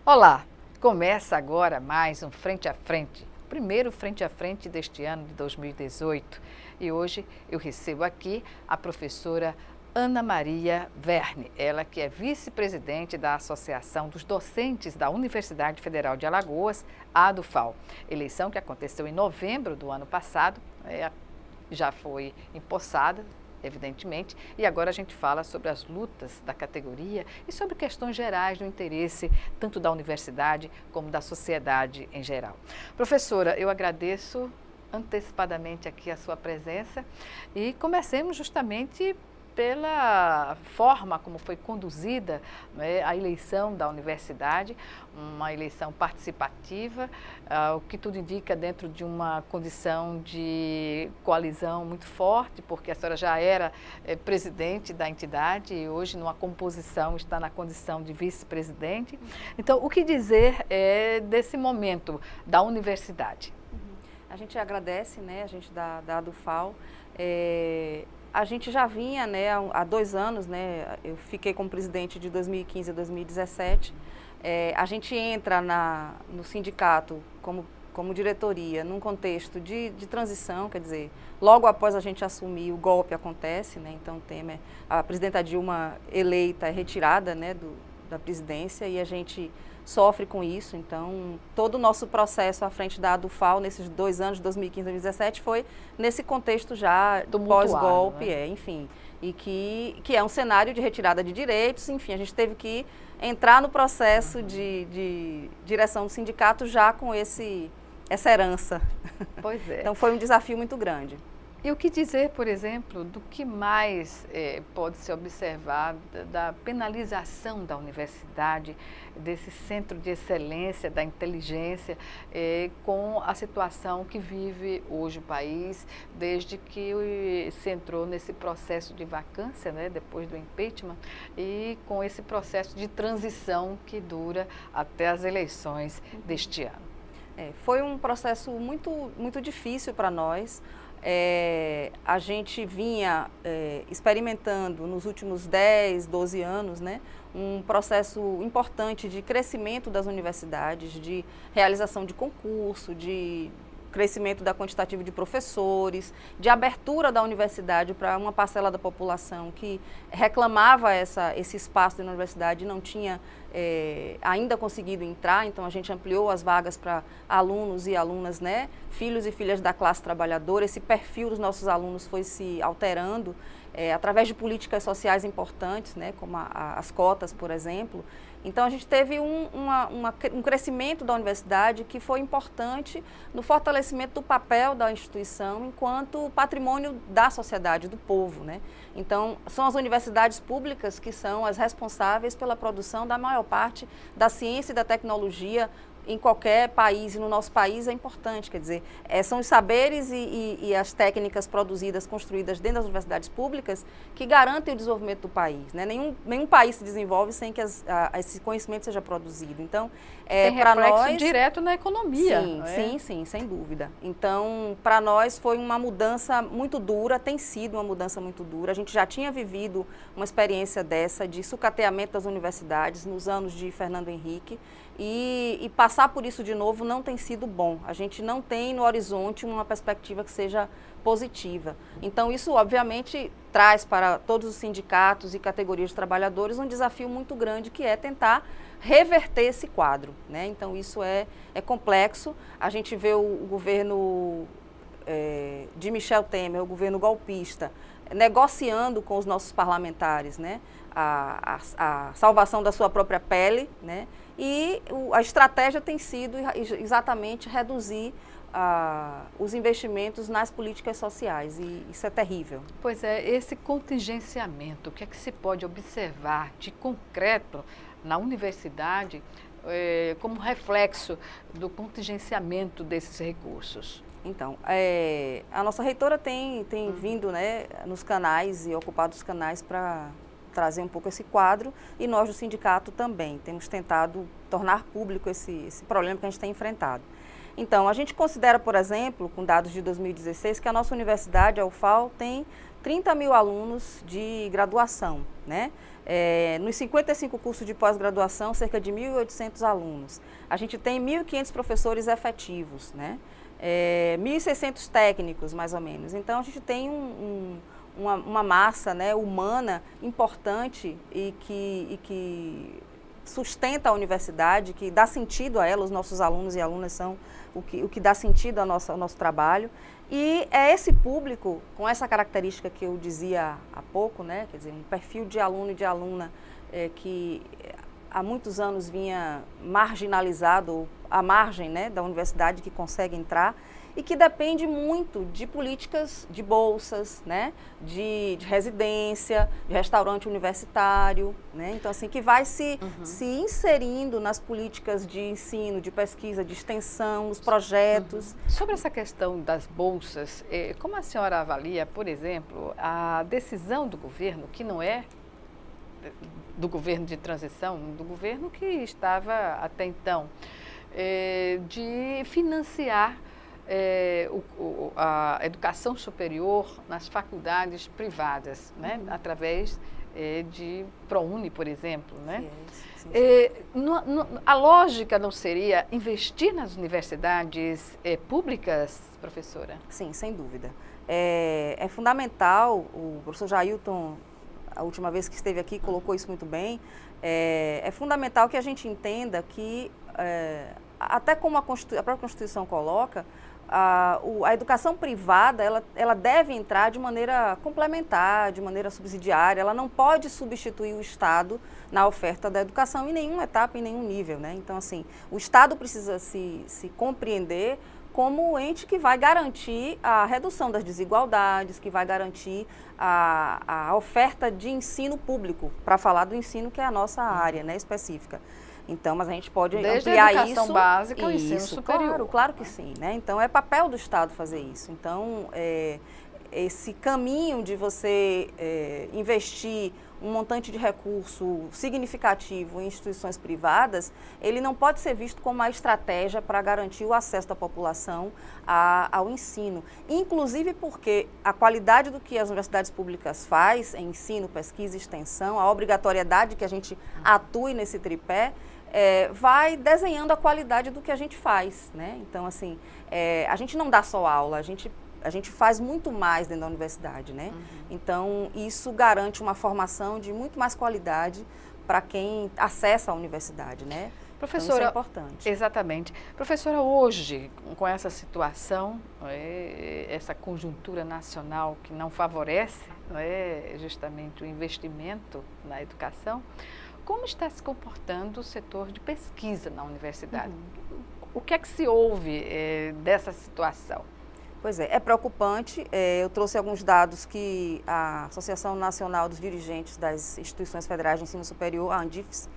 Olá, começa agora mais um Frente a Frente, o primeiro Frente a Frente deste ano de 2018. E hoje eu recebo aqui a professora Ana Maria Verne, ela que é vice-presidente da Associação dos Docentes da Universidade Federal de Alagoas, a ADUFAL. Eleição que aconteceu em novembro do ano passado, já foi empossada, evidentemente, e agora a gente fala sobre as lutas da categoria e sobre questões gerais do interesse tanto da universidade como da sociedade em geral. Professora, eu agradeço antecipadamente aqui a sua presença e comecemos justamente pela forma como foi conduzida, né, a eleição da universidade, uma eleição participativa, o que tudo indica dentro de uma condição de coalizão muito forte, porque a senhora já era presidente da entidade e hoje numa composição está na condição de vice-presidente. Então, o que dizer desse momento da universidade? A gente agradece, né, a gente da ADUFAL. A gente já vinha, né, há 2 anos, né, eu fiquei como presidente de 2015 a 2017. A gente entra no sindicato como diretoria num contexto de transição, quer dizer, logo após a gente assumir o golpe acontece, né, então a presidenta Dilma eleita é retirada, né, da presidência e a gente sofre com isso. Então, todo o nosso processo à frente da ADUFAL nesses 2 anos, de 2015 a 2017, foi nesse contexto já pós-golpe, né? Enfim, e que é um cenário de retirada de direitos, enfim, a gente teve que entrar no processo de direção do sindicato já com essa herança. Pois é. Então, foi um desafio muito grande. E o que dizer, por exemplo, do que mais pode se observar da penalização da universidade, desse centro de excelência da inteligência, com a situação que vive hoje o país, desde que se entrou nesse processo de vacância, né, depois do impeachment, e com esse processo de transição que dura até as eleições deste ano. Foi um processo muito, muito difícil para nós. A gente vinha experimentando nos últimos 10, 12 anos, né, um processo importante de crescimento das universidades, de realização de concurso, de crescimento da quantitativa de professores, de abertura da universidade para uma parcela da população que reclamava esse espaço na universidade e não tinha ainda conseguido entrar. Então a gente ampliou as vagas para alunos e alunas, né, filhos e filhas da classe trabalhadora. Esse perfil dos nossos alunos foi se alterando através de políticas sociais importantes, né, como as cotas, por exemplo. Então, a gente teve um crescimento da universidade que foi importante no fortalecimento do papel da instituição enquanto patrimônio da sociedade, do povo, né? Então, são as universidades públicas que são as responsáveis pela produção da maior parte da ciência e da tecnologia em qualquer país, e no nosso país é importante, quer dizer, são os saberes e as técnicas produzidas, construídas dentro das universidades públicas que garantem o desenvolvimento do país, né? Nenhum país se desenvolve sem que esse conhecimento seja produzido. Então, para nós direto na economia. Sim, sem dúvida. Então, para nós foi uma mudança muito dura, tem sido uma mudança muito dura. A gente já tinha vivido uma experiência dessa, de sucateamento das universidades nos anos de Fernando Henrique, e passar por isso de novo não tem sido bom. A gente não tem no horizonte uma perspectiva que seja positiva. Então, isso obviamente traz para todos os sindicatos e categorias de trabalhadores um desafio muito grande, que é tentar reverter esse quadro, né? Então, isso é complexo. A gente vê o governo de Michel Temer, o governo golpista, negociando com os nossos parlamentares, né, a salvação da sua própria pele, né? E a estratégia tem sido exatamente reduzir os investimentos nas políticas sociais, e isso é terrível. Pois é, esse contingenciamento, o que é que se pode observar de concreto na universidade como reflexo do contingenciamento desses recursos? Então, a nossa reitora tem vindo, né, nos canais e ocupado os canais para trazer um pouco esse quadro, e nós do sindicato também temos tentado tornar público esse problema que a gente tem enfrentado. Então, a gente considera, por exemplo, com dados de 2016, que a nossa universidade, a UFAL, tem 30 mil alunos de graduação, né? Nos 55 cursos de pós-graduação, cerca de 1.800 alunos. A gente tem 1.500 professores efetivos, né? 1.600 técnicos, mais ou menos. Então, a gente tem uma massa, né, humana importante e que sustenta a universidade, que dá sentido a ela. Os nossos alunos e alunas são o que dá sentido ao nosso trabalho. E é esse público, com essa característica que eu dizia há pouco, né, quer dizer, um perfil de aluno e de aluna que há muitos anos vinha marginalizado, à margem, né, da universidade, que consegue entrar, e que depende muito de políticas de bolsas, né, de residência, de restaurante universitário, né, então assim, que vai se inserindo nas políticas de ensino, de pesquisa, de extensão, nos projetos. Sobre essa questão das bolsas, como a senhora avalia, por exemplo, a decisão do governo, que não é do governo de transição, do governo que estava até então, de financiar a educação superior nas faculdades privadas, né? Através de ProUni, por exemplo, né? Sim. A lógica não seria investir nas universidades públicas, professora? Sim, sem dúvida. É fundamental, o professor Jailton, a última vez que esteve aqui, colocou isso muito bem. É fundamental que a gente entenda que, até como a própria Constituição coloca, a educação privada, ela deve entrar de maneira complementar, de maneira subsidiária. Ela não pode substituir o Estado na oferta da educação em nenhuma etapa, em nenhum nível, né? Então, assim, o Estado precisa se compreender como o ente que vai garantir a redução das desigualdades, que vai garantir a oferta de ensino público, para falar do ensino que é a nossa área, né, específica. Então, mas a gente pode ampliar isso. Desde a educação básica ao ensino superior. Claro que sim, né? Então, é papel do Estado fazer isso. Então, esse caminho de você investir um montante de recurso significativo em instituições privadas, ele não pode ser visto como uma estratégia para garantir o acesso da população ao ensino. Inclusive porque a qualidade do que as universidades públicas faz em ensino, pesquisa e extensão, a obrigatoriedade que a gente atue nesse tripé, vai desenhando a qualidade do que a gente faz, né? Então, assim, a gente não dá só aula, a gente faz muito mais dentro da universidade, né? Então, isso garante uma formação de muito mais qualidade para quem acessa a universidade, né? Professora, então, isso é importante. Exatamente. Professora, hoje, com essa situação, essa conjuntura nacional que não favorece justamente o investimento na educação, como está se comportando o setor de pesquisa na universidade? O que é que se ouve dessa situação? Pois é preocupante. Eu trouxe alguns dados que a Associação Nacional dos Dirigentes das Instituições Federais de Ensino Superior, a ANDIFES,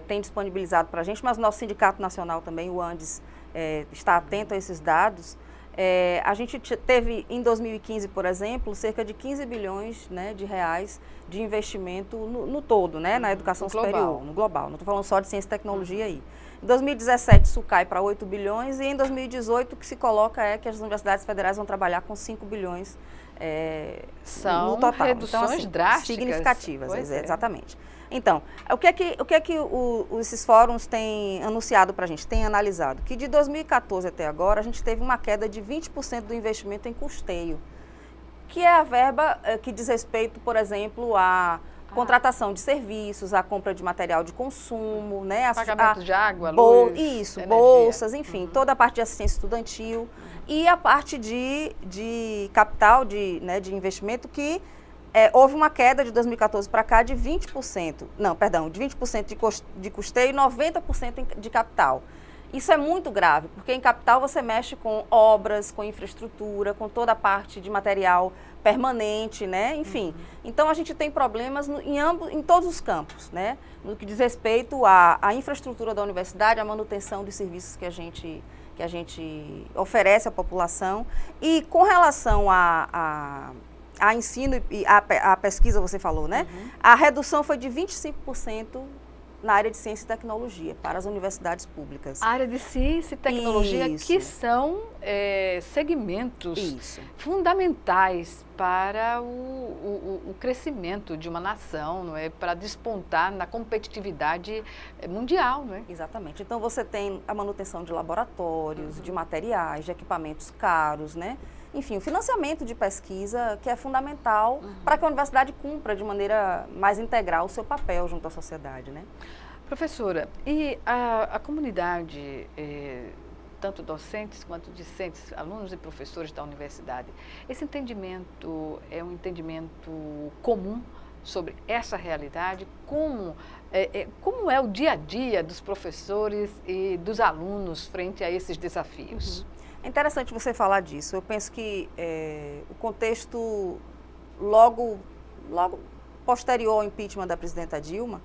tem disponibilizado para a gente, mas o nosso sindicato nacional também, o ANDES, está atento a esses dados. A gente teve, em 2015, por exemplo, cerca de 15 bilhões, né, de reais de investimento no todo, né, na educação superior, no global. Não estou falando só de ciência e tecnologia aí. Em 2017, isso cai para 8 bilhões e em 2018 o que se coloca é que as universidades federais vão traballar com 5 bilhões São no total. reduções então, assim, drásticas. Significativas, exatamente. Então, o que é que esses fóruns têm anunciado para a gente, têm analisado? Que de 2014 até agora a gente teve uma queda de 20% do investimento em custeio, que é a verba que diz respeito, por exemplo, à contratação de serviços, a compra de material de consumo, né? Pagamento de água, luz, energia. Bolsas, enfim, toda a parte de assistência estudantil e a parte de capital, de investimento que houve uma queda de 2014 para cá de 20%, de 20% de custeio e 90% de capital. Isso é muito grave, porque em capital você mexe com obras, com infraestrutura, com toda a parte de material permanente, né? Enfim. Então a gente tem problemas em todos os campos, né? No que diz respeito à infraestrutura da universidade, à manutenção dos serviços que a gente oferece à população. E com relação a ensino e a pesquisa, você falou, né? A redução foi de 25% na área de ciência e tecnologia, para as universidades públicas. A área de ciência e tecnologia, Isso. que são segmentos fundamentais para o crescimento de uma nação, não é? Para despontar na competitividade mundial, não é? Exatamente. Então, você tem a manutenção de laboratórios, de materiais, de equipamentos caros, né? Enfim, o financiamento de pesquisa, que é fundamental para que a universidade cumpra de maneira mais integral o seu papel junto à sociedade, né? Professora, e a comunidade, tanto docentes quanto discentes, alunos e professores da universidade, esse entendimento é um entendimento comum sobre essa realidade? Como é o dia a dia dos professores e dos alunos frente a esses desafios? É interessante você falar disso. Eu penso que o contexto logo posterior ao impeachment da presidenta Dilma,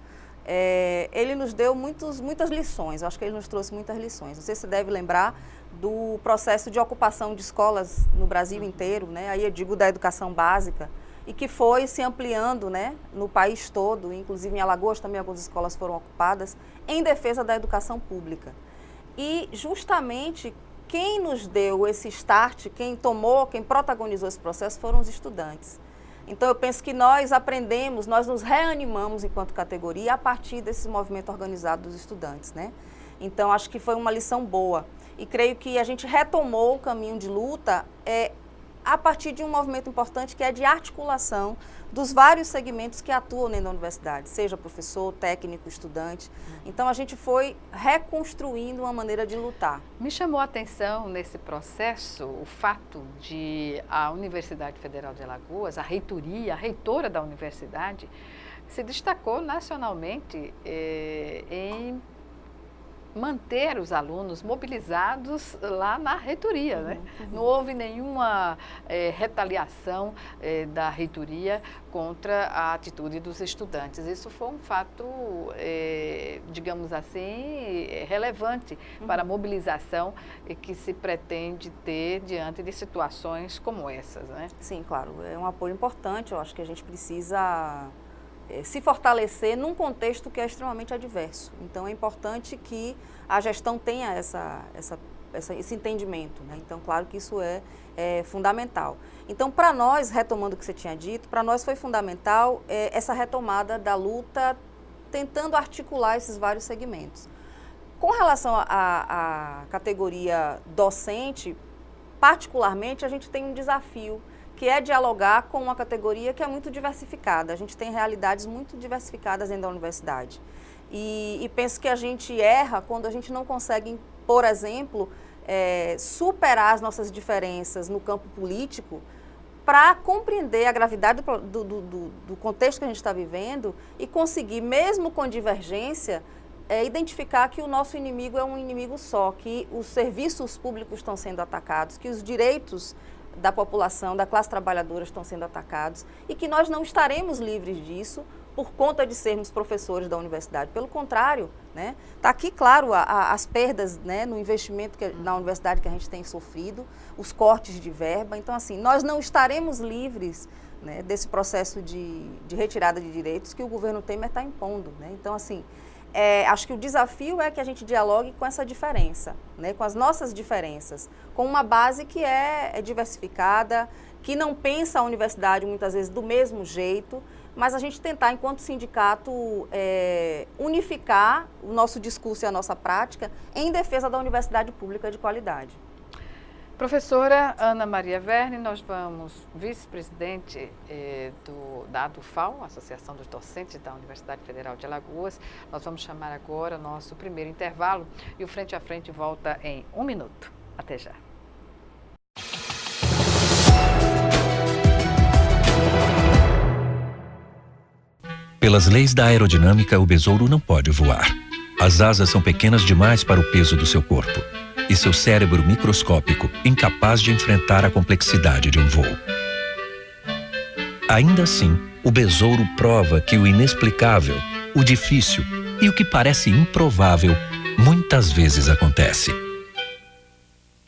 ele nos deu muitas lições. Eu acho que ele nos trouxe muitas lições. Você se deve lembrar do processo de ocupação de escolas no Brasil inteiro, né? Aí eu digo da educação básica, e que foi se ampliando, né, no país todo, inclusive em Alagoas também algumas escolas foram ocupadas, em defesa da educação pública. E justamente quem nos deu esse start, quem protagonizou esse processo foram os estudantes. Então, eu penso que nós aprendemos, nós nos reanimamos enquanto categoria a partir desse movimento organizado dos estudantes, né? Então, acho que foi uma lição boa. E creio que a gente retomou o caminho de luta a partir de um movimento importante que é de articulação dos vários segmentos que atuam dentro da universidade, seja professor, técnico, estudante. Então, a gente foi reconstruindo uma maneira de lutar. Me chamou a atenção nesse processo o fato de a Universidade Federal de Alagoas, a reitoria, a reitora da universidade, se destacou nacionalmente em manter os alunos mobilizados lá na reitoria, né? Não houve nenhuma retaliação da reitoria contra a atitude dos estudantes. Isso foi um fato, digamos assim, relevante para a mobilização que se pretende ter diante de situações como essas, né? Sim, claro. É um apoio importante. Eu acho que a gente precisa se fortalecer num contexto que é extremamente adverso. Então, é importante que a gestão tenha esse entendimento, né? Então, claro que isso é fundamental. Então, para nós, retomando o que você tinha dito, para nós foi fundamental essa retomada da luta, tentando articular esses vários segmentos. Com relação à categoria docente, particularmente, a gente tem um desafio, que é dialogar com uma categoria que é muito diversificada. A gente tem realidades muito diversificadas dentro da universidade. E penso que a gente erra quando a gente não consegue, por exemplo, superar as nossas diferenças no campo político para compreender a gravidade do contexto que a gente está vivendo e conseguir, mesmo com divergência, identificar que o nosso inimigo é um inimigo só, que os serviços públicos estão sendo atacados, que os direitos da população, da classe trabalhadora estão sendo atacados e que nós não estaremos livres disso por conta de sermos professores da universidade. Pelo contrário, né? Está aqui, claro, as perdas, né, no investimento na universidade que a gente tem sofrido, os cortes de verba. Então, assim, nós não estaremos livres, né, desse processo de retirada de direitos que o governo Temer está impondo, né? Então, assim, acho que o desafio é que a gente dialogue com essa diferença, né, com as nossas diferenças, com uma base que é diversificada, que não pensa a universidade muitas vezes do mesmo jeito, mas a gente tentar, enquanto sindicato, unificar o nosso discurso e a nossa prática em defesa da universidade pública de qualidade. Professora Ana Maria Verne, nós vamos, vice-presidente da ADUFAL, Associação dos Docentes da Universidade Federal de Alagoas. Nós vamos chamar agora nosso primeiro intervalo e o Frente a Frente volta em 1 minuto. Até já. Pelas leis da aerodinâmica, o besouro não pode voar. As asas são pequenas demais para o peso do seu corpo. E seu cérebro microscópico, incapaz de enfrentar a complexidade de um voo. Ainda assim, o besouro prova que o inexplicável, o difícil e o que parece improvável muitas vezes acontece.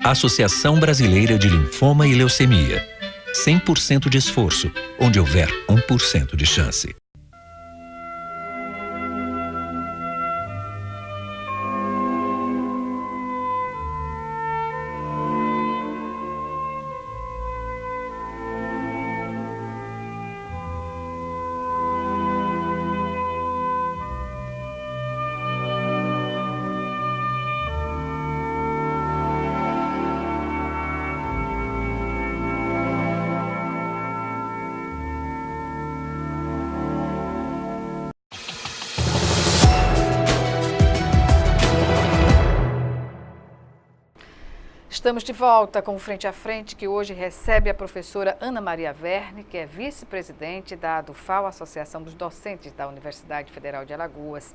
Associação Brasileira de Linfoma e Leucemia. 100% de esforço, onde houver 1% de chance. Estamos de volta com o Frente a Frente, que hoje recebe a professora Ana Maria Verne, que é vice-presidente da ADUFAL, Associação dos Docentes da Universidade Federal de Alagoas.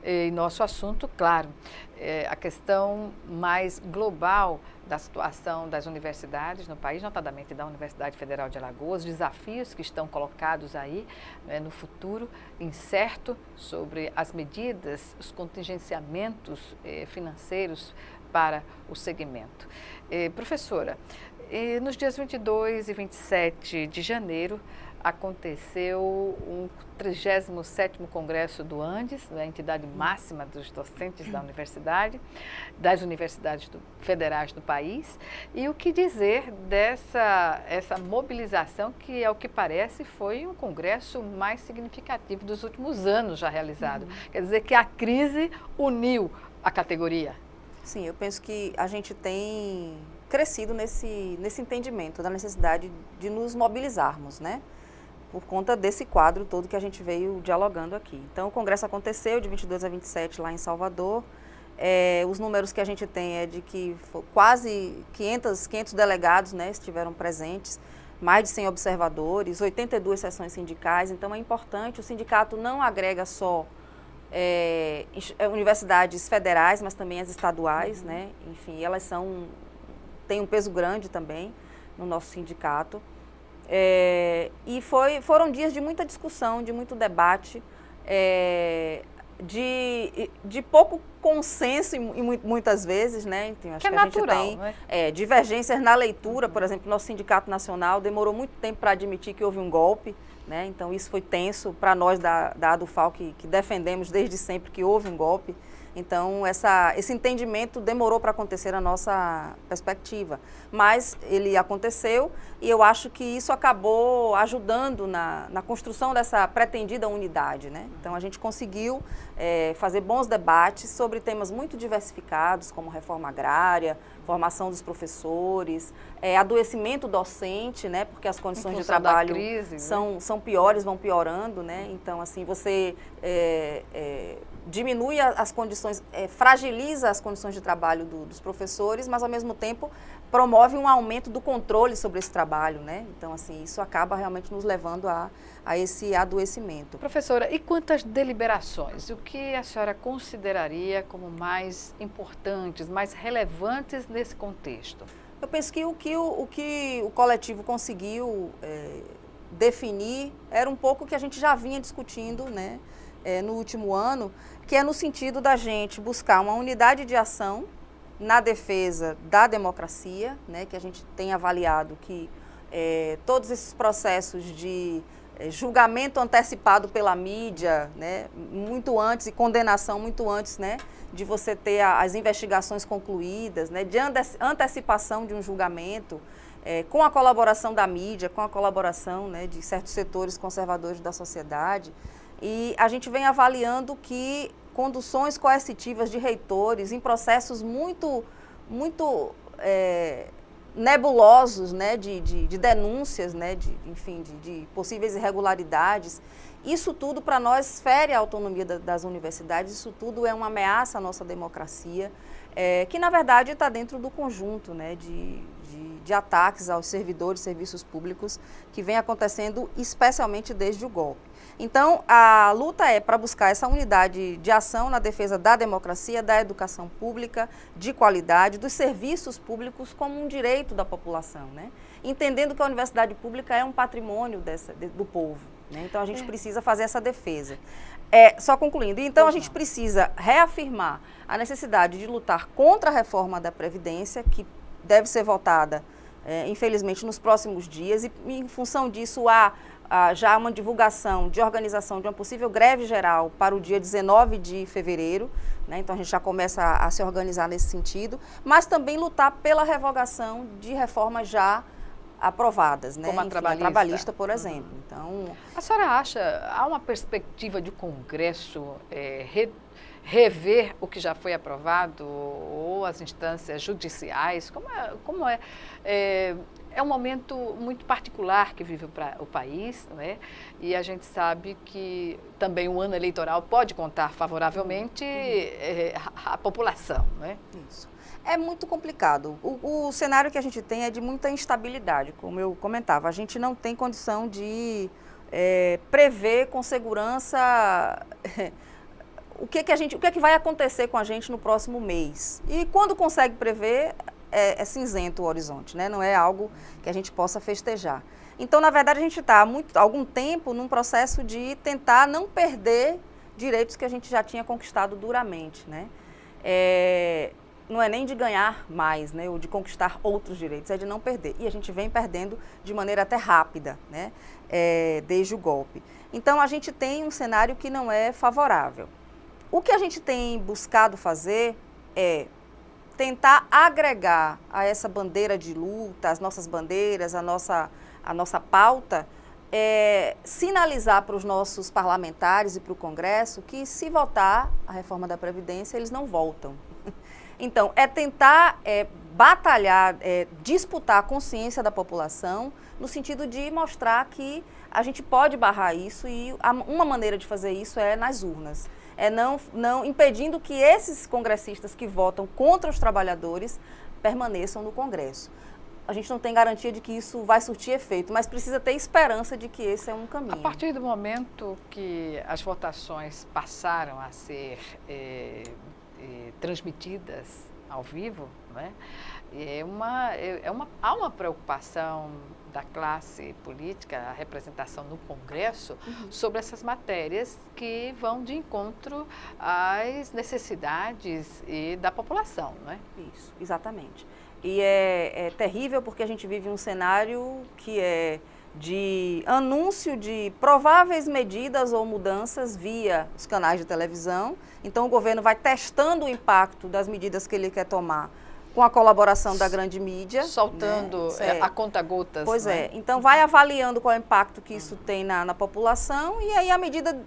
E nosso assunto, claro, é a questão mais global da situação das universidades no país, notadamente da Universidade Federal de Alagoas, desafios que estão colocados aí no futuro incerto sobre as medidas, os contingenciamentos financeiros para o segmento. Professora, nos dias 22 e 27 de janeiro aconteceu o 37º Congresso do Andes, a entidade máxima dos docentes da universidade, das universidades federais do país. E o que dizer essa mobilização que, ao que parece, foi um congresso mais significativo dos últimos anos já realizado. Quer dizer que a crise uniu a categoria. Sim, eu penso que a gente tem crescido nesse entendimento da necessidade de nos mobilizarmos, né? Por conta desse quadro todo que a gente veio dialogando aqui. Então, o congresso aconteceu de 22 a 27 lá em Salvador. Os números que a gente tem é de que quase 500 delegados, né, estiveram presentes, mais de 100 observadores, 82 sessões sindicais. Então, é importante, o sindicato não agrega só universidades federais, mas também as estaduais, né? Enfim, elas têm um peso grande também no nosso sindicato. E foram dias de muita discussão, de muito debate, de pouco consenso e muitas vezes, né? Então, acho que a gente tem, né? Divergências na leitura. Por exemplo, nosso sindicato nacional demorou muito tempo para admitir que houve um golpe, né? Então isso foi tenso para nós da ADUFAL, que defendemos desde sempre que houve um golpe. Então, esse entendimento demorou para acontecer na nossa perspectiva, mas ele aconteceu e eu acho que isso acabou ajudando na construção dessa pretendida unidade, né? Então, a gente conseguiu fazer bons debates sobre temas muito diversificados, como reforma agrária, formação dos professores, adoecimento docente, né? Porque as condições de trabalho crise, são piores, vão piorando, né? Então, assim, você diminui as condições, fragiliza as condições de trabalho dos professores, mas ao mesmo tempo promove um aumento do controle sobre esse trabalho, né? Então, assim, isso acaba realmente nos levando a esse adoecimento. Professora, e quantas deliberações? O que a senhora consideraria como mais importantes, mais relevantes nesse contexto? Eu penso que o que o coletivo conseguiu definir era um pouco o que a gente já vinha discutindo, né? No último ano, que é no sentido da gente buscar uma unidade de ação na defesa da democracia, né, que a gente tem avaliado que todos esses processos de julgamento antecipado pela mídia, né, muito antes, e condenação muito antes, né, de você ter as investigações concluídas, né, de antecipação de um julgamento, com a colaboração da mídia, com a colaboração, né, de certos setores conservadores da sociedade. E a gente vem avaliando que conduções coercitivas de reitores em processos muito nebulosos, né, de denúncias, né, de possíveis irregularidades, isso tudo para nós fere a autonomia das universidades, isso tudo é uma ameaça à nossa democracia, que na verdade está dentro do conjunto, né, de ataques aos servidores, serviços públicos que vem acontecendo especialmente desde o golpe. Então, a luta é para buscar essa unidade de ação na defesa da democracia, da educação pública, de qualidade, dos serviços públicos como um direito da população, né? Entendendo que a universidade pública é um patrimônio do povo, né? Então, a gente precisa fazer essa defesa. Só concluindo, então a gente precisa reafirmar a necessidade de lutar contra a reforma da Previdência, que deve ser votada, infelizmente, nos próximos dias, e em função disso há já uma divulgação de organização de uma possível greve geral para o dia 19 de fevereiro, né? Então a gente já começa a se organizar nesse sentido, mas também lutar pela revogação de reformas já aprovadas, né? Como a trabalhista, por exemplo. Então, a senhora acha, há uma perspectiva de o Congresso rever o que já foi aprovado ou as instâncias judiciais? Como é? É um momento muito particular que vive o país, né? E a gente sabe que também o ano eleitoral pode contar favoravelmente à população, né? Isso. É muito complicado. O cenário que a gente tem é de muita instabilidade, como eu comentava. A gente não tem condição de prever com segurança o que vai acontecer com a gente no próximo mês. E quando consegue prever, é cinzento o horizonte, né? Não é algo que a gente possa festejar. Então, na verdade, a gente está há algum tempo num processo de tentar não perder direitos que a gente já tinha conquistado duramente, né? Não é nem de ganhar mais, né, ou de conquistar outros direitos, é de não perder. E a gente vem perdendo de maneira até rápida, né, desde o golpe. Então, a gente tem um cenário que não é favorável. O que a gente tem buscado fazer é tentar agregar a essa bandeira de luta, as nossas bandeiras, a nossa pauta, sinalizar para os nossos parlamentares e para o Congresso que, se votar a reforma da Previdência, eles não voltam. Então, tentar batalhar, disputar a consciência da população, no sentido de mostrar que a gente pode barrar isso, e uma maneira de fazer isso é nas urnas. Não impedindo que esses congressistas que votam contra os trabalhadores permaneçam no Congresso. A gente não tem garantia de que isso vai surtir efeito, mas precisa ter esperança de que esse é um caminho. A partir do momento que as votações passaram a ser transmitidas ao vivo, né? Há uma preocupação da classe política, a representação no Congresso, sobre essas matérias que vão de encontro às necessidades da população, não é? Isso, exatamente. E é terrível porque a gente vive um cenário que é de anúncio de prováveis medidas ou mudanças via os canais de televisão. Então, o governo vai testando o impacto das medidas que ele quer tomar com a colaboração da grande mídia. Soltando, né? A conta-gotas. Pois né? é. Então, vai avaliando qual é o impacto que isso tem na população, e aí, à medida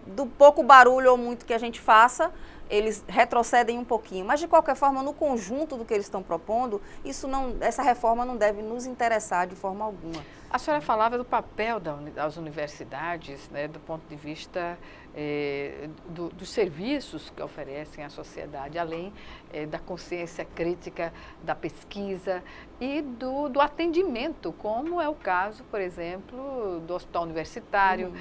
do pouco barulho ou muito que a gente faça, eles retrocedem um pouquinho. Mas, de qualquer forma, no conjunto do que eles estão propondo, essa reforma não deve nos interessar de forma alguma. A senhora falava do papel das universidades, né, do ponto de vista dos serviços que oferecem à sociedade, além da consciência crítica, da pesquisa e do atendimento, como é o caso, por exemplo, do Hospital Universitário,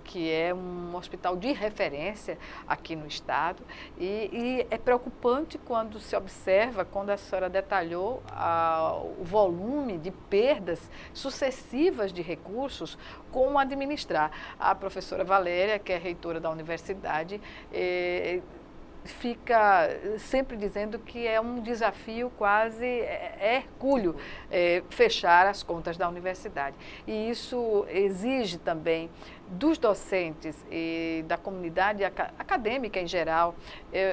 que é um hospital de referência aqui no Estado. E é preocupante quando se observa, quando a senhora detalhou o volume de perdas sucessivas de recursos, como administrar. A professora Valéria, que é reitora da universidade, fica sempre dizendo que é um desafio quase hercúleo fechar as contas da universidade. E isso exige também dos docentes e da comunidade acadêmica em geral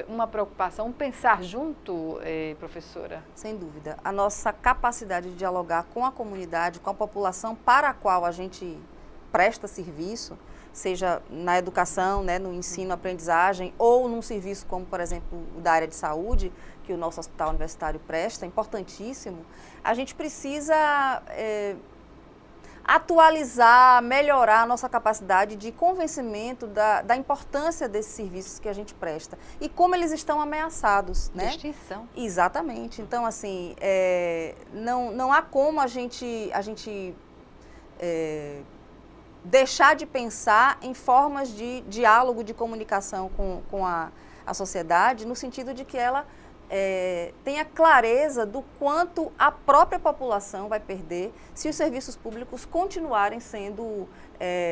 uma preocupação, um pensar junto, professora? Sem dúvida. A nossa capacidade de dialogar com a comunidade, com a população para a qual a gente presta serviço, seja na educação, né, no ensino, aprendizagem, ou num serviço como, por exemplo, o da área de saúde, que o nosso hospital universitário presta, é importantíssimo. A gente precisa atualizar, melhorar a nossa capacidade de convencimento da importância desses serviços que a gente presta e como eles estão ameaçados, né? Extinção. Exatamente. Então, assim, não há como a gente deixar de pensar em formas de diálogo, de comunicação com a sociedade, no sentido de que ela tenha clareza do quanto a própria população vai perder se os serviços públicos continuarem sendo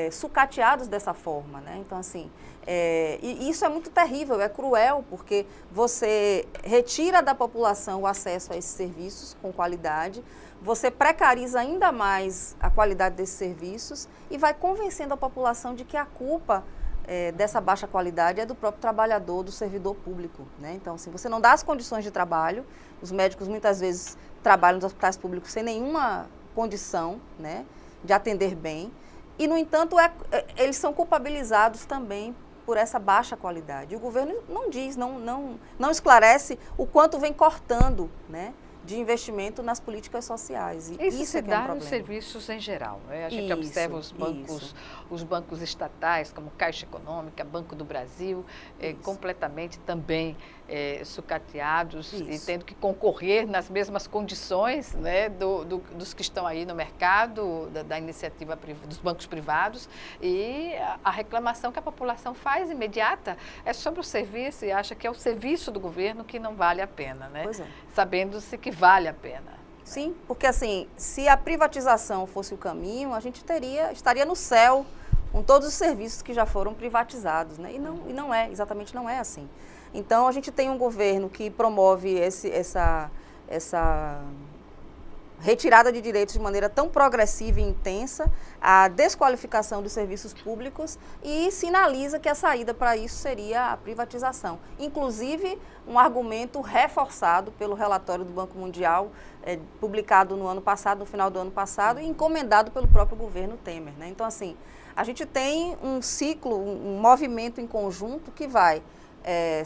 sucateados dessa forma, né? Então, assim, e isso é muito terrível, é cruel, porque você retira da população o acesso a esses serviços com qualidade, você precariza ainda mais a qualidade desses serviços e vai convencendo a população de que a culpa dessa baixa qualidade é do próprio trabalhador, do servidor público, né? Então, assim, você não dá as condições de trabalho, os médicos muitas vezes trabalham nos hospitais públicos sem nenhuma condição, né, de atender bem, e, no entanto, eles são culpabilizados também por essa baixa qualidade. E o governo não diz, não esclarece o quanto vem cortando, né, de investimento nas políticas sociais. E isso se é que dá é um problema. nos serviços em geral. Né? A gente Isso, observa os bancos estatais, como Caixa Econômica, Banco do Brasil, completamente também sucateados Isso. e tendo que concorrer nas mesmas condições, né, dos que estão aí no mercado, da iniciativa dos bancos privados, e a reclamação que a população faz imediata é sobre o serviço e acha que é o serviço do governo que não vale a pena, né? Pois é. Sabendo-se que vale a pena. Sim, porque assim, se a privatização fosse o caminho, a gente estaria no céu com todos os serviços que já foram privatizados, né? E não é, exatamente não é assim. Então, a gente tem um governo que promove essa retirada de direitos de maneira tão progressiva e intensa, a desqualificação dos serviços públicos e sinaliza que a saída para isso seria a privatização. Inclusive, um argumento reforçado pelo relatório do Banco Mundial, publicado no ano passado, no final do ano passado, e encomendado pelo próprio governo Temer, né? Então, assim, a gente tem um ciclo, um movimento em conjunto que vai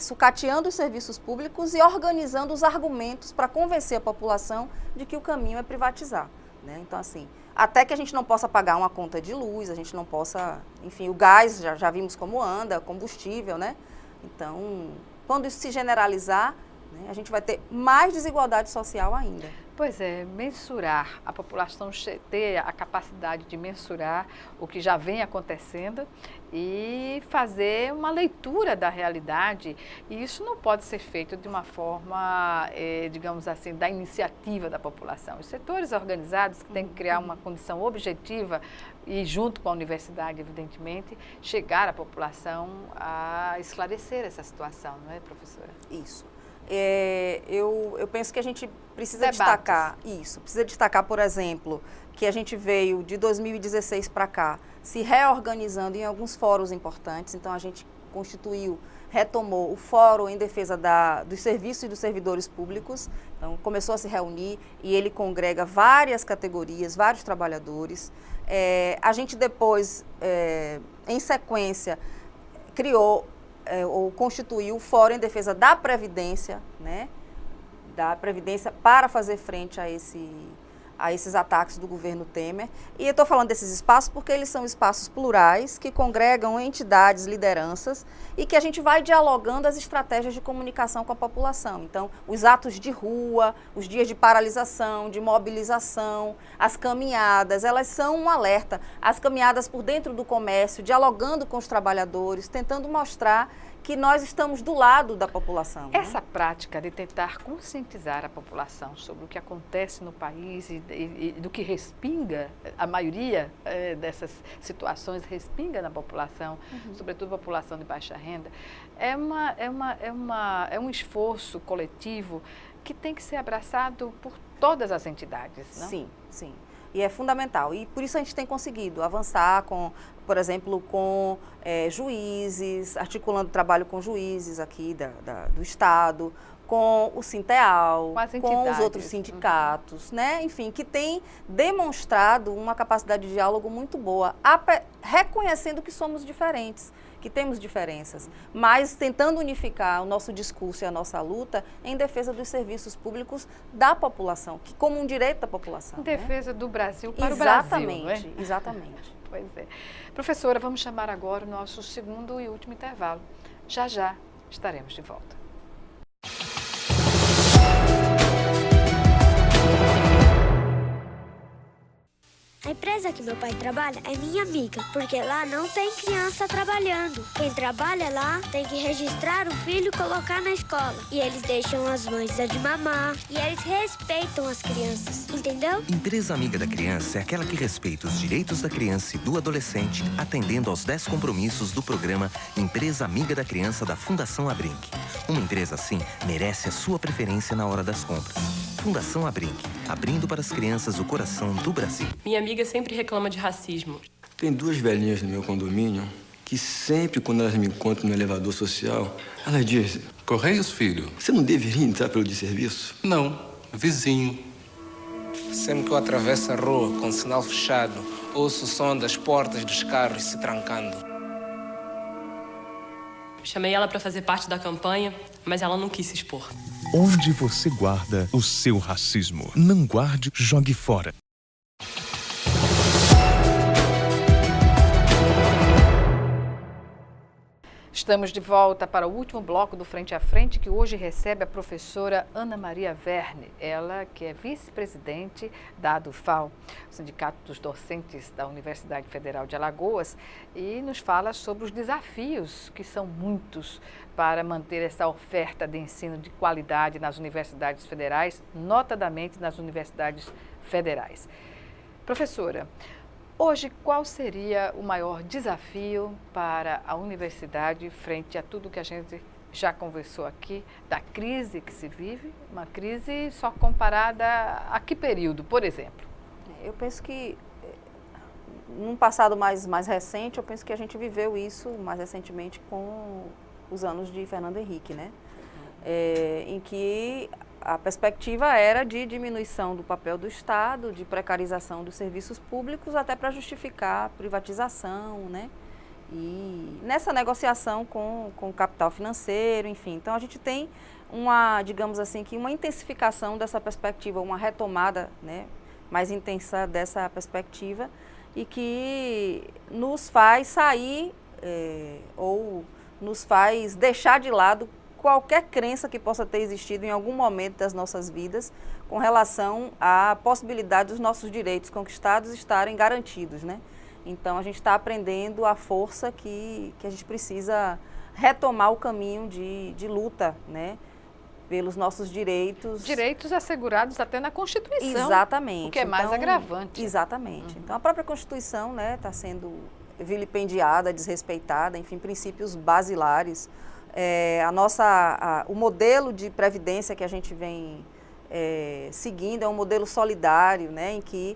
sucateando os serviços públicos e organizando os argumentos para convencer a população de que o caminho é privatizar, né? Então, assim, até que a gente não possa pagar uma conta de luz, a gente não possa, enfim, o gás, já vimos como anda, combustível, né? Então, quando isso se generalizar, né, a gente vai ter mais desigualdade social ainda. Pois é, mensurar, a população ter a capacidade de mensurar o que já vem acontecendo e fazer uma leitura da realidade. E isso não pode ser feito de uma forma, digamos assim, da iniciativa da população. Os setores organizados que têm que criar uma condição objetiva e, junto com a universidade, evidentemente, chegar à população a esclarecer essa situação, não é, professora? Isso. Eu penso que a gente precisa destacar isso. Precisa destacar, por exemplo, que a gente veio de 2016 para cá se reorganizando em alguns fóruns importantes. Então, a gente retomou o Fórum em Defesa dos Serviços e dos Servidores Públicos. Então, começou a se reunir e ele congrega várias categorias, vários trabalhadores. A gente depois, em sequência, criou ou constituiu o Fórum em Defesa da Previdência, né? Da Previdência para fazer frente a esses ataques do governo Temer. E eu estou falando desses espaços porque eles são espaços plurais que congregam entidades, lideranças e que a gente vai dialogando as estratégias de comunicação com a população. Então, os atos de rua, os dias de paralisação, de mobilização, as caminhadas, elas são um alerta. As caminhadas por dentro do comércio, dialogando com os trabalhadores, tentando mostrar que nós estamos do lado da população. Essa prática de tentar conscientizar a população sobre o que acontece no país e do que respinga, a maioria dessas situações respinga na população, sobretudo a população de baixa renda, é um esforço coletivo que tem que ser abraçado por todas as entidades, não? Sim, sim. E é fundamental. E por isso a gente tem conseguido avançar por exemplo, com juízes, articulando trabalho com juízes aqui do Estado, com o Sinteal, com os outros sindicatos, né? Enfim, que tem demonstrado uma capacidade de diálogo muito boa, reconhecendo que somos diferentes, que temos diferenças, mas tentando unificar o nosso discurso e a nossa luta em defesa dos serviços públicos da população, que como um direito da população. Em defesa do Brasil para exatamente, o Brasil, não é? Exatamente. Pois é. Professora, vamos chamar agora o nosso segundo e último intervalo. Já já estaremos de volta. A empresa que meu pai trabalha é minha amiga, porque lá não tem criança trabalhando. Quem trabalha lá tem que registrar o filho e colocar na escola. E eles deixam as mães dar de mamar. E eles respeitam as crianças, entendeu? Empresa Amiga da Criança é aquela que respeita os direitos da criança e do adolescente, atendendo aos 10 compromissos do programa Empresa Amiga da Criança da Fundação Abrinq. Uma empresa assim merece a sua preferência na hora das compras. Fundação Abrinq, abrindo para as crianças o coração do Brasil. Minha amiga sempre reclama de racismo. Tem duas velhinhas no meu condomínio que sempre, quando elas me encontram no elevador social, elas dizem: Correios, filho? Você não deveria entrar pelo de serviço? Não, vizinho. Sempre que eu atravesso a rua com o sinal fechado, ouço o som das portas dos carros se trancando. Chamei ela para fazer parte da campanha, mas ela não quis se expor. Onde você guarda o seu racismo? Não guarde, jogue fora. Estamos de volta para o último bloco do Frente a Frente, que hoje recebe a professora Ana Maria Verne, ela que é vice-presidente da ADUFAL, Sindicato dos Docentes da Universidade Federal de Alagoas, e nos fala sobre os desafios, que são muitos, para manter essa oferta de ensino de qualidade nas universidades federais, notadamente nas universidades federais. Professora, hoje, qual seria o maior desafio para a universidade frente a tudo que a gente já conversou aqui, da crise que se vive, uma crise só comparada a que período, por exemplo? Eu penso que, num passado mais recente, eu penso que a gente viveu isso mais recentemente com os anos de Fernando Henrique, né? Em que a perspectiva era de diminuição do papel do Estado, de precarização dos serviços públicos, até para justificar a privatização, né? E nessa negociação com o capital financeiro, enfim. Então, a gente tem uma, digamos assim, que uma intensificação dessa perspectiva, uma retomada, né, mais intensa dessa perspectiva e que nos faz sair ou nos faz deixar de lado qualquer crença que possa ter existido em algum momento das nossas vidas com relação à possibilidade dos nossos direitos conquistados estarem garantidos, né? Então, a gente está aprendendo a força que a gente precisa retomar o caminho de luta, né? Pelos nossos direitos. Direitos assegurados até na Constituição. Exatamente. O que é mais agravante. Exatamente. Então, a própria Constituição, né, está sendo vilipendiada, desrespeitada, enfim, princípios basilares. O modelo de previdência que a gente vem seguindo é um modelo solidário, né, em que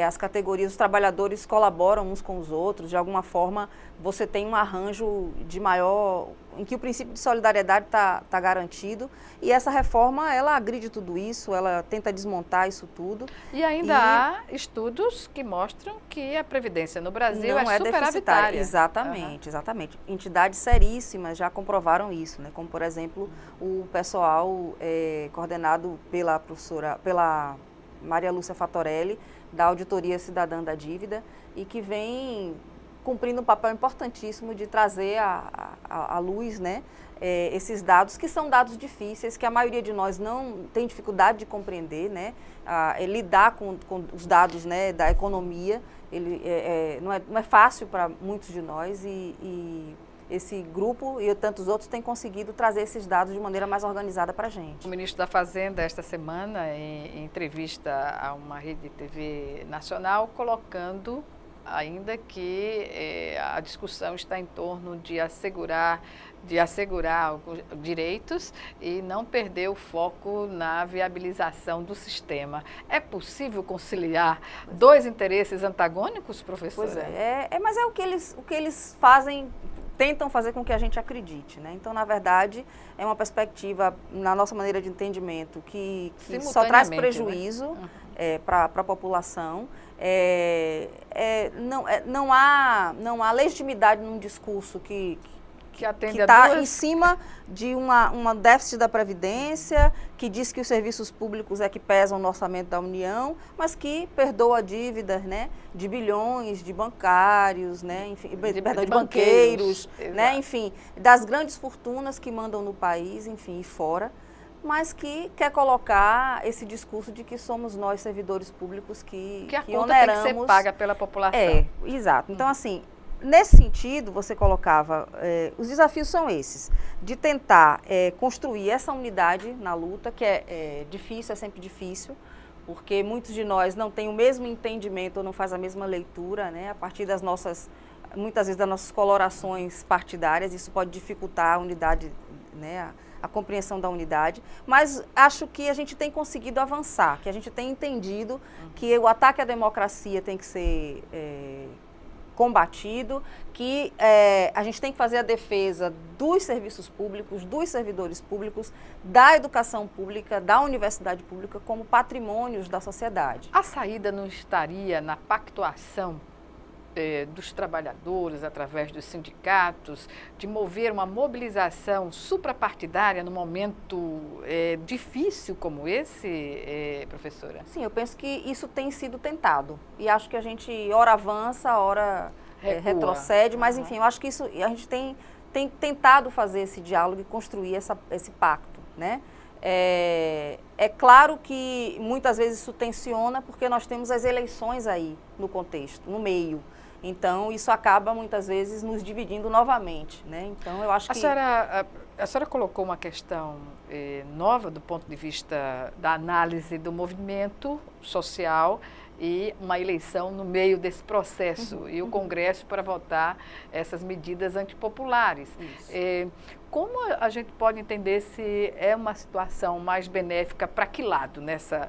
as categorias, os trabalhadores colaboram uns com os outros, de alguma forma você tem um arranjo de maior, em que o princípio de solidariedade está garantido, e essa reforma, ela agride tudo isso, ela tenta desmontar isso tudo. E ainda há estudos que mostram que a Previdência no Brasil é superavitária. Exatamente, exatamente. Entidades seríssimas já comprovaram isso, né? Como, por exemplo, o pessoal coordenado pela Maria Lúcia Fatorelli, da Auditoria Cidadã da Dívida, e que vem cumprindo um papel importantíssimo de trazer à luz, né, esses dados, que são dados difíceis, que a maioria de nós não tem dificuldade de compreender, né, lidar com os dados, né, da economia, não é fácil para muitos de nós e esse grupo e tantos outros têm conseguido trazer esses dados de maneira mais organizada para a gente. O ministro da Fazenda, esta semana, em entrevista a uma rede de TV nacional, colocando ainda que a discussão está em torno de assegurar os direitos e não perder o foco na viabilização do sistema. É possível conciliar dois interesses antagônicos, professora? Pois mas é o que eles fazem, tentam fazer com que a gente acredite, né? Então, na verdade, é uma perspectiva, na nossa maneira de entendimento, que só traz prejuízo, né, para a população. Não há legitimidade num discurso que está em cima de uma déficit da Previdência, que diz que os serviços públicos é que pesam no orçamento da União, mas que perdoa dívidas, né, de bilhões de bancários, né, enfim, de banqueiros, né, enfim, das grandes fortunas que mandam no país, enfim, e fora, mas que quer colocar esse discurso de que somos nós, servidores públicos, que a conta oneramos. Tem que ser paga pela população. Exato. Então, assim, nesse sentido, você colocava, os desafios são esses, de tentar construir essa unidade na luta, que é difícil, é sempre difícil, porque muitos de nós não têm o mesmo entendimento ou não faz a mesma leitura, né, a partir das nossas, muitas vezes das nossas colorações partidárias, isso pode dificultar a unidade, né, a compreensão da unidade, mas acho que a gente tem conseguido avançar, que a gente tem entendido que o ataque à democracia tem que ser combatido, que a gente tem que fazer a defesa dos serviços públicos, dos servidores públicos, da educação pública, da universidade pública como patrimônios da sociedade. A saída não estaria na pactuação dos trabalhadores, através dos sindicatos, de mover uma mobilização suprapartidária num momento difícil como esse, professora? Sim, eu penso que isso tem sido tentado. E acho que a gente ora avança, ora retrocede, mas enfim, eu acho que isso a gente tem tem tentado fazer esse diálogo e construir esse pacto, né? É claro que muitas vezes isso tensiona porque nós temos as eleições aí no contexto, no meio. Então, isso acaba muitas vezes nos dividindo novamente, né? Então, eu acho que... A senhora colocou uma questão nova do ponto de vista da análise do movimento social e uma eleição no meio desse processo e o Congresso para votar essas medidas antipopulares. Como a gente pode entender se é uma situação mais benéfica para que lado nessa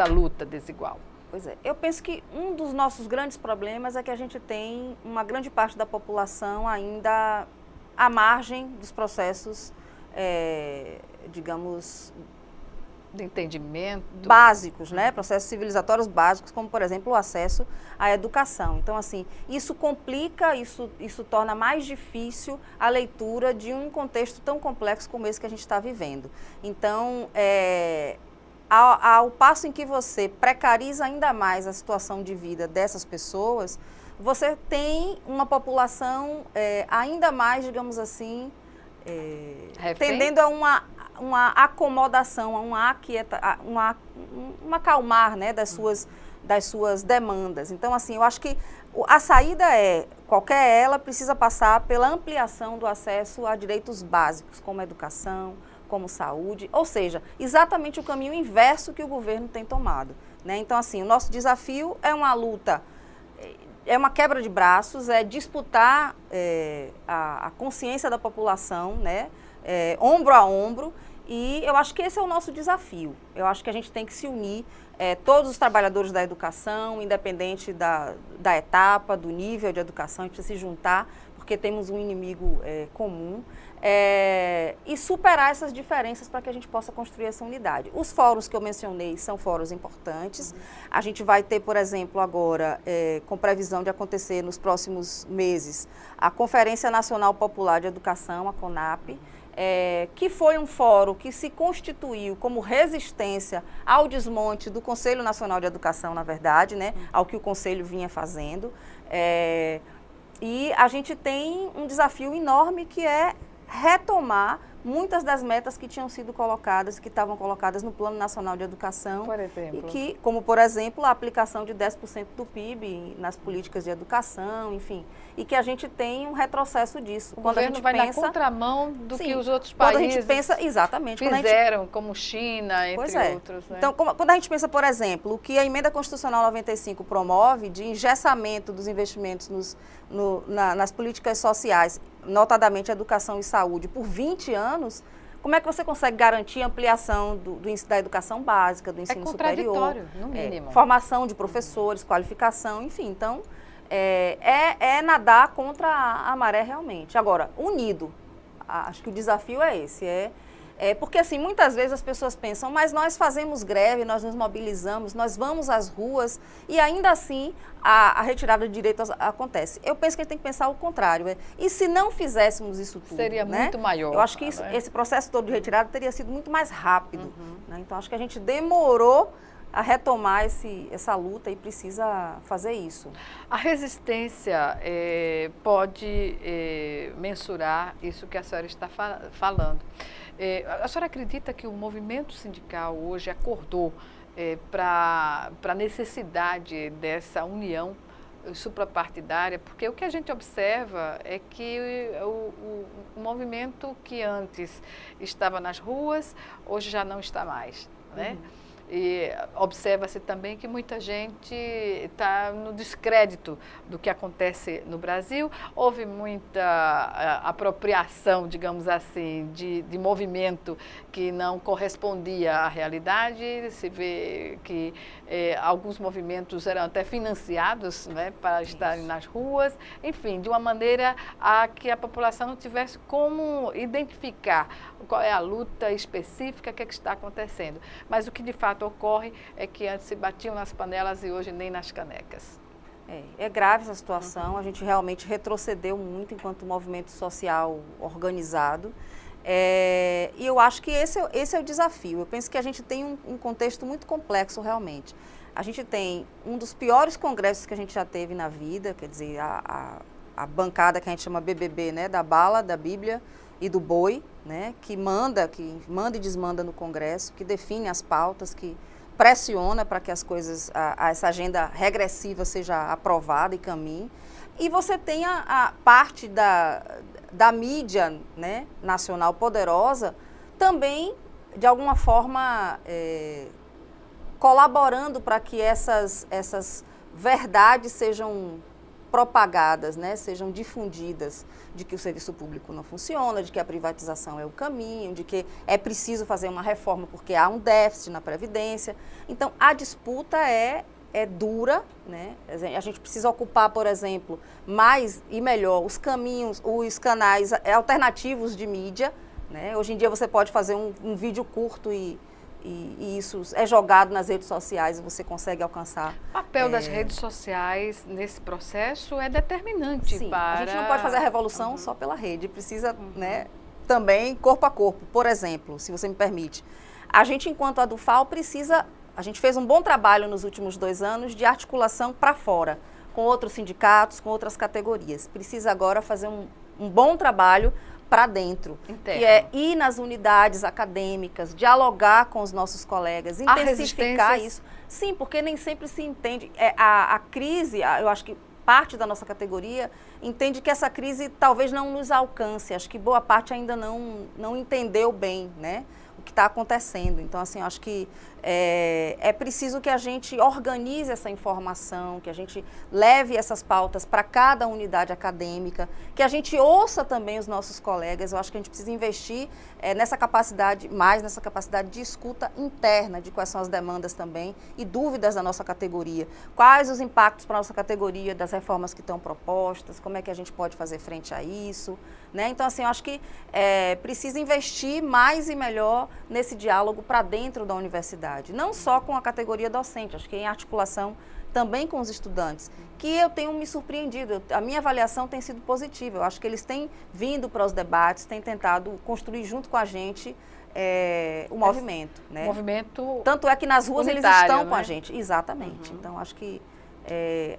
luta desigual? Pois é, eu penso que um dos nossos grandes problemas é que a gente tem uma grande parte da população ainda à margem dos processos, digamos, de entendimento básicos, né? Processos civilizatórios básicos, como, por exemplo, o acesso à educação. Então, assim, isso complica, isso torna mais difícil a leitura de um contexto tão complexo como esse que a gente está vivendo. Então, ao passo em que você precariza ainda mais a situação de vida dessas pessoas, você tem uma população ainda mais, digamos assim, tendendo a uma acomodação, a um acalmar, né, das suas demandas. Então, assim, eu acho que a saída qualquer ela precisa passar pela ampliação do acesso a direitos básicos, como educação, como saúde, ou seja, exatamente o caminho inverso que o governo tem tomado, né? Então, assim, o nosso desafio é uma luta, é uma quebra de braços, é disputar a consciência da população, né? Ombro a ombro, e eu acho que esse é o nosso desafio. Eu acho que a gente tem que se unir, todos os trabalhadores da educação, independente da etapa, do nível de educação, a gente precisa se juntar, porque temos um inimigo comum, e superar essas diferenças para que a gente possa construir essa unidade. Os fóruns que eu mencionei são fóruns importantes. A gente vai ter, por exemplo, agora, com previsão de acontecer nos próximos meses, a Conferência Nacional Popular de Educação, a CONAP, que foi um fórum que se constituiu como resistência ao desmonte do Conselho Nacional de Educação, na verdade, né, ao que o Conselho vinha fazendo. E a gente tem um desafio enorme que é retomar muitas das metas que tinham sido colocadas, que estavam colocadas no Plano Nacional de Educação. Por exemplo? Como, por exemplo, a aplicação de 10% do PIB nas políticas de educação, enfim. E que a gente tem um retrocesso disso. O governo vai na contramão do que os outros países quando a gente pensa, exatamente, fizeram, como China, entre outros. Né? Então, quando a gente pensa, por exemplo, o que a Emenda Constitucional 95 promove de engessamento dos investimentos nas políticas sociais, notadamente educação e saúde, por 20 anos, como é que você consegue garantir a ampliação da educação básica, do ensino superior? É contraditório, no mínimo. Formação de professores, qualificação, enfim. Então, nadar contra a maré realmente. Agora, unido, acho que o desafio é esse, porque assim, muitas vezes as pessoas pensam, mas nós fazemos greve, nós nos mobilizamos, nós vamos às ruas e ainda assim a retirada de direitos acontece. Eu penso que a gente tem que pensar o contrário. E se não fizéssemos isso tudo? Seria muito maior. Eu acho que esse processo todo de retirada teria sido muito mais rápido. Né? Então, acho que a gente demorou a retomar essa luta e precisa fazer isso. A resistência pode mensurar isso que a senhora está falando. A senhora acredita que o movimento sindical hoje acordou para a necessidade dessa união suprapartidária? Porque o que a gente observa é que o movimento que antes estava nas ruas, hoje já não está mais, né? E observa-se também que muita gente está no descrédito do que acontece no Brasil. Houve muita apropriação, digamos assim, de movimento que não correspondia à realidade. Se vê que alguns movimentos eram até financiados, né, para estarem nas ruas. Enfim, de uma maneira a que a população não tivesse como identificar qual é a luta específica que está acontecendo. Mas o que de fato ocorre é que antes se batiam nas panelas e hoje nem nas canecas. É grave essa situação, a gente realmente retrocedeu muito enquanto movimento social organizado. E eu acho que esse é o desafio. Eu penso que a gente tem um contexto muito complexo realmente. A gente tem um dos piores congressos que a gente já teve na vida, quer dizer, a bancada que a gente chama BBB, né, da bala, da Bíblia e do boi, né, que manda e desmanda no Congresso, que define as pautas, que pressiona para que as coisas, essa agenda regressiva seja aprovada e caminhe. E você tem a parte da mídia, né, nacional poderosa também, de alguma forma, colaborando para que essas verdades sejam propagadas, né, sejam difundidas, de que o serviço público não funciona, de que a privatização é o caminho, de que é preciso fazer uma reforma porque há um déficit na Previdência. Então, a disputa é dura, né? A gente precisa ocupar, por exemplo, mais e melhor os caminhos, os canais alternativos de mídia, né? Hoje em dia você pode fazer um vídeo curto e isso é jogado nas redes sociais e você consegue alcançar. O papel das redes sociais nesse processo é determinante. Sim, para... a gente não pode fazer a revolução só pela rede, precisa, né, também corpo a corpo. Por exemplo, se você me permite, a gente, enquanto ADUFAL, a gente fez um bom trabalho nos últimos 2 anos de articulação para fora, com outros sindicatos, com outras categorias. Precisa agora fazer um bom trabalho para dentro, interno, que é ir nas unidades acadêmicas, dialogar com os nossos colegas, intensificar isso. Sim, porque nem sempre se entende. A crise, eu acho que parte da nossa categoria entende que essa crise talvez não nos alcance. Acho que boa parte ainda não entendeu bem, né, o que está acontecendo. Então, assim, eu acho que é preciso que a gente organize essa informação, que a gente leve essas pautas para cada unidade acadêmica, que a gente ouça também os nossos colegas. Eu acho que a gente precisa investir nessa capacidade de escuta interna, de quais são as demandas também e dúvidas da nossa categoria. Quais os impactos para a nossa categoria das reformas que estão propostas, como é que a gente pode fazer frente a isso, né? Então, assim, eu acho que precisa investir mais e melhor nesse diálogo para dentro da universidade. Não só com a categoria docente, acho que em articulação também com os estudantes, que eu tenho me surpreendido. A minha avaliação tem sido positiva. Eu acho que eles têm vindo para os debates, têm tentado construir junto com a gente o movimento. Né? Movimento. Tanto é que nas ruas eles estão, né, com a gente. Exatamente. Uhum. Então, acho que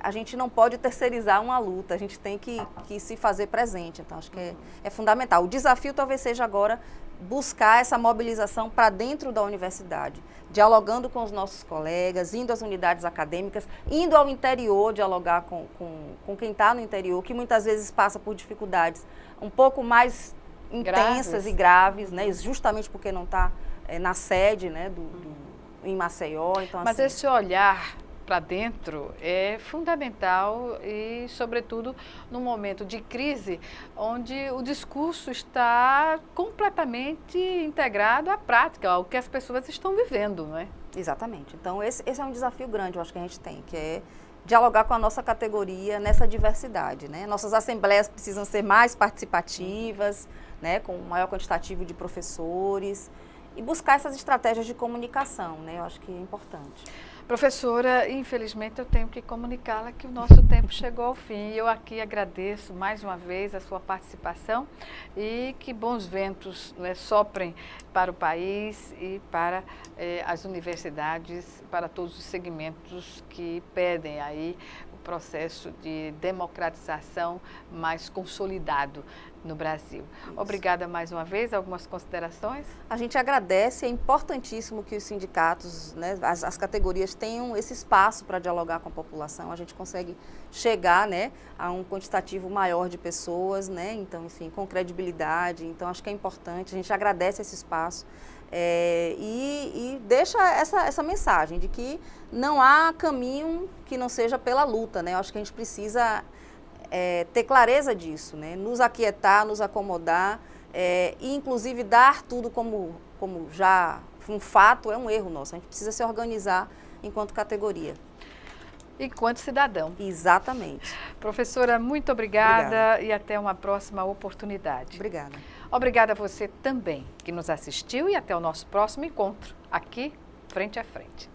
a gente não pode terceirizar uma luta, a gente tem que se fazer presente. Então, acho que é fundamental. O desafio talvez seja agora buscar essa mobilização para dentro da universidade, dialogando com os nossos colegas, indo às unidades acadêmicas, indo ao interior, dialogar com quem está no interior, que muitas vezes passa por dificuldades um pouco mais intensas e graves, né, justamente porque não está na sede, né, em Maceió. Então, mas assim, esse olhar para dentro é fundamental e, sobretudo, num momento de crise, onde o discurso está completamente integrado à prática, ao que as pessoas estão vivendo, não é? Exatamente. Então, esse é um desafio grande, eu acho que a gente tem, que é dialogar com a nossa categoria nessa diversidade, né? Nossas assembleias precisam ser mais participativas, né, com um maior quantitativo de professores e buscar essas estratégias de comunicação, né? Eu acho que é importante. Professora, infelizmente eu tenho que comunicá-la que o nosso tempo chegou ao fim. Eu aqui agradeço mais uma vez a sua participação e que bons ventos, né, soprem para o país e para as universidades, para todos os segmentos que pedem aí o processo de democratização mais consolidado no Brasil. Isso. Obrigada mais uma vez. Algumas considerações? A gente agradece, é importantíssimo que os sindicatos, né, as categorias tenham esse espaço para dialogar com a população. A gente consegue chegar, né, a um quantitativo maior de pessoas, né, então, enfim, com credibilidade. Então, acho que é importante. A gente agradece esse espaço e deixa essa mensagem de que não há caminho que não seja pela luta, né? Eu acho que a gente precisa ter clareza disso, né? Nos aquietar, nos acomodar e, inclusive, dar tudo como já um fato é um erro nosso. A gente precisa se organizar enquanto categoria. Enquanto cidadão. Exatamente. Professora, muito obrigada e até uma próxima oportunidade. Obrigada. Obrigada a você também que nos assistiu e até o nosso próximo encontro aqui, Frente a Frente.